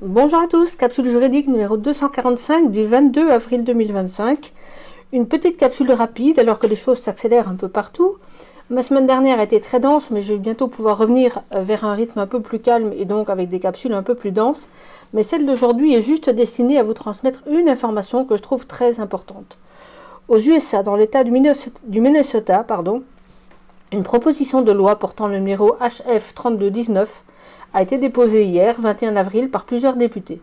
Bonjour à tous, capsule juridique numéro 245 du 22 avril 2025. Une petite capsule rapide alors que les choses s'accélèrent un peu partout. Ma semaine dernière a été très dense, mais je vais bientôt pouvoir revenir vers un rythme un peu plus calme et donc avec des capsules un peu plus denses. Mais celle d'aujourd'hui est juste destinée à vous transmettre une information que je trouve très importante. Aux USA, dans l'État du Minnesota, une proposition de loi portant le numéro HF 3219 a été déposée hier, 21 avril, par plusieurs députés.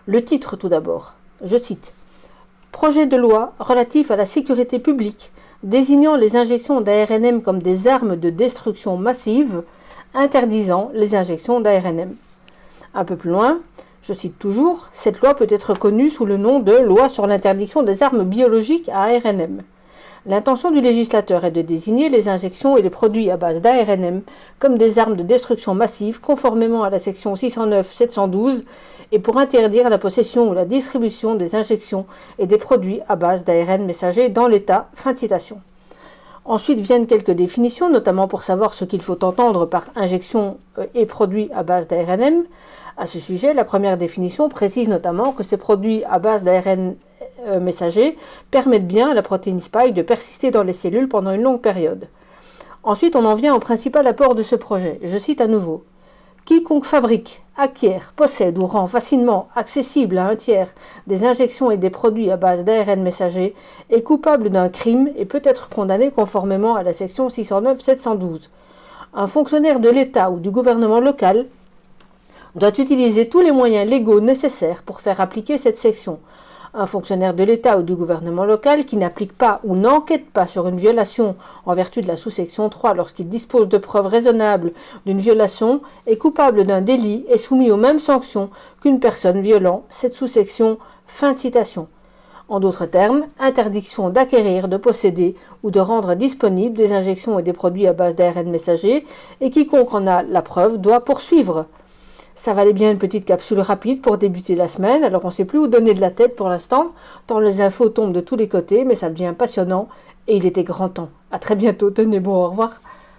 Le titre tout d'abord, je cite « Projet de loi relatif à la sécurité publique désignant les injections d'ARNM comme des armes de destruction massive, interdisant les injections d'ARNM. » Un peu plus loin, je cite toujours, cette loi peut être connue sous le nom de loi sur l'interdiction des armes biologiques à ARNM. L'intention du législateur est de désigner les injections et les produits à base d'ARNM comme des armes de destruction massive conformément à la section 609-712 et pour interdire la possession ou la distribution des injections et des produits à base d'ARN messager dans l'État. Fin de citation. Ensuite viennent quelques définitions, notamment pour savoir ce qu'il faut entendre par injection et produits à base d'ARNM. À ce sujet, la première définition précise notamment que ces produits à base d'ARN messager permettent bien à la protéine spike de persister dans les cellules pendant une longue période. Ensuite, on en vient au principal apport de ce projet. Je cite à nouveau. Quiconque fabrique, acquiert, possède ou rend facilement accessible à un tiers des injections et des produits à base d'ARN messager est coupable d'un crime et peut être condamné conformément à la section 609-712. Un fonctionnaire de l'État ou du gouvernement local doit utiliser tous les moyens légaux nécessaires pour faire appliquer cette section. Un fonctionnaire de l'État ou du gouvernement local qui n'applique pas ou n'enquête pas sur une violation en vertu de la sous-section 3 lorsqu'il dispose de preuves raisonnables d'une violation est coupable d'un délit et soumis aux mêmes sanctions qu'une personne violant cette sous-section. Fin de citation. En d'autres termes, interdiction d'acquérir, de posséder ou de rendre disponibles des injections et des produits à base d'ARN messager et quiconque en a la preuve doit poursuivre. Ça valait bien une petite capsule rapide pour débuter la semaine, alors on ne sait plus où donner de la tête pour l'instant, tant les infos tombent de tous les côtés, mais ça devient passionnant et il était grand temps. À très bientôt, tenez bon, au revoir.